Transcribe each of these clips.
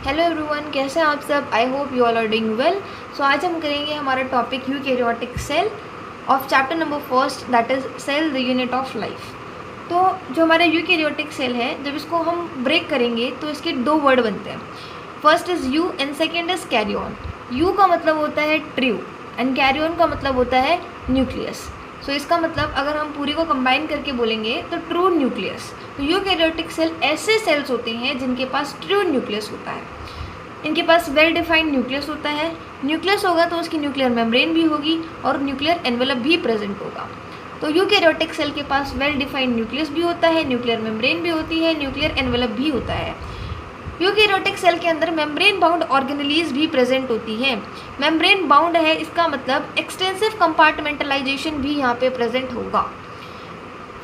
Hello everyone, कैसे हैं आप सब। I hope you all are doing well. So आज हम करेंगे हमारा topic eukaryotic cell of chapter number first, that is cell the unit of life. तो जो हमारा यूकैरियोटिक सेल है, जब इसको हम ब्रेक करेंगे तो इसके दो वर्ड बनते हैं। First is eu and second is कैरियन। यू का मतलब होता है ट्रू एंड कैरियन का मतलब होता है न्यूक्लियस। सो इसका मतलब अगर हम पूरी को कंबाइन करके बोलेंगे तो ट्रू न्यूक्लियस। तो यूकैरियोटिक सेल ऐसे सेल्स होते हैं जिनके पास ट्रू न्यूक्लियस होता है। इनके पास वेल डिफाइंड न्यूक्लियस होता है। न्यूक्लियस होगा तो उसकी न्यूक्लियर मेम्ब्रेन भी होगी और न्यूक्लियर एनवेलप भी प्रेजेंट होगा। तो यूकैरियोटिक सेल के पास वेल डिफाइंड न्यूक्लियस भी होता है, न्यूक्लियर मेम्ब्रेन भी होती है, न्यूक्लियर एनवेलप भी होता है। यूकैरियोटिक सेल के अंदर मेम्ब्रेन बाउंड ऑर्गेनेलीज भी प्रेजेंट होती है। मेम्ब्रेन बाउंड है, इसका मतलब एक्सटेंसिव कंपार्टमेंटलाइजेशन भी यहाँ पे प्रेजेंट होगा।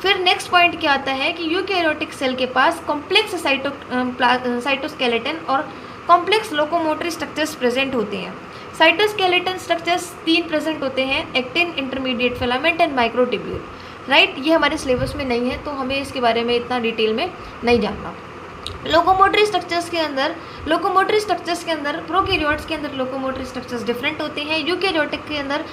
फिर नेक्स्ट पॉइंट क्या आता है कि यूकैरियोटिक सेल के पास कॉम्प्लेक्स साइटोस्केलेटन और कॉम्प्लेक्स लोकोमोटरी स्ट्रक्चर्स प्रेजेंट होते हैं। साइटोस्केलेटन स्ट्रक्चर्स 3 प्रेजेंट होते हैं, actin, intermediate filament and microtubule. Right, ये हमारे सिलेबस में नहीं है तो हमें इसके बारे में इतना डिटेल में नहीं जानना। लोकोमोटरी स्ट्रक्चर्स के अंदर प्रोकैरियोट्स के अंदर लोकोमोटरी स्ट्रक्चर्स डिफरेंट होते हैं, यूकैरियोटिक के अंदर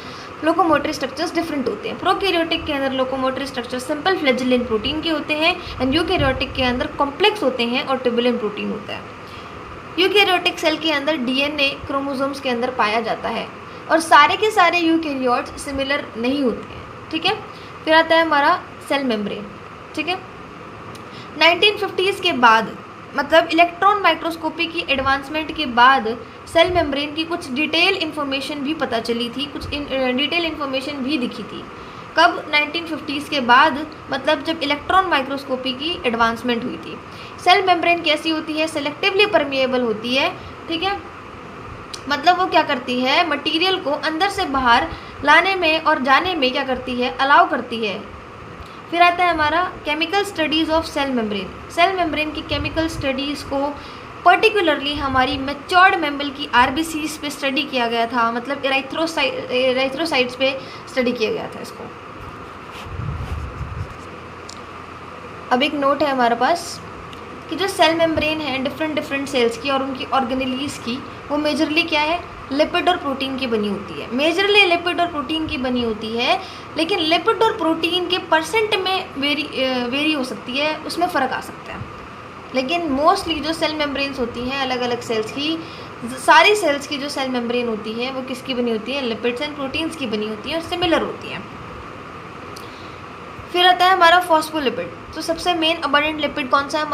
लोकोमोटरी स्ट्रक्चर्स डिफरेंट होते हैं। प्रोकैरियोटिक के अंदर लोकोमोटरी स्ट्रक्चर्स सिंपल फ्लैजेलिन प्रोटीन के होते हैं एंड यूकैरियोटिक के अंदर कॉम्प्लेक्स होते हैं और ट्यूबुलिन प्रोटीन होता है। यूकैरियोटिक सेल के अंदर डीएनए क्रोमोसोम्स के अंदर पाया जाता है और सारे के सारे यूकैरियोट्स सिमिलर नहीं होते हैं। ठीक है, फिर आता है हमारा सेल मेम्ब्रेन। ठीक है, 1950s के बाद, मतलब इलेक्ट्रॉन माइक्रोस्कोपी की एडवांसमेंट के बाद सेल मेम्ब्रेन की कुछ डिटेल इन्फॉर्मेशन भी पता चली थी, कुछ डिटेल इन्फॉर्मेशन भी दिखी थी। कब? 1950s के बाद, मतलब जब इलेक्ट्रॉन माइक्रोस्कोपी की एडवांसमेंट हुई थी। सेल मेम्ब्रेन कैसी होती है? सेलेक्टिवली परमिएबल होती है। ठीक है, मतलब वो क्या करती है, मटेरियल को अंदर से बाहर लाने में और जाने में क्या करती है, अलाउ करती है। फिर आता है हमारा chemical studies of cell membrane. Cell membrane की केमिकल स्टडीज़ को पर्टिकुलरली हमारी मैच्योर्ड मेम्ब्रेन की आरबीसीज पे स्टडी किया गया था, मतलब इराइथ्रोसाइट्स पे स्टडी किया गया था इसको। अब एक नोट है हमारे पास कि जो सेल मेम्ब्रेन है डिफरेंट सेल्स की और उनकी ऑर्गेनेलीज की, वो मेजरली क्या है, लिपिड और प्रोटीन की बनी होती है। मेजरली लिपिड और प्रोटीन की बनी होती है, लेकिन लिपिड और प्रोटीन के परसेंट में वेरी हो सकती है, उसमें फ़र्क आ सकता है। लेकिन मोस्टली जो सेल मेम्ब्रेन्स होती हैं अलग अलग सेल्स की, सारी सेल्स की जो सेल मेम्ब्रेन होती है वो किसकी बनी होती है, लिपिड्स एंड प्रोटीन्स की बनी होती है और सिमिलर होती हैं। फिर आता है हमारा फॉस्फोलिपिड। तो सबसे मेन अबंडेंट लिपिड कौन सा है हमारा?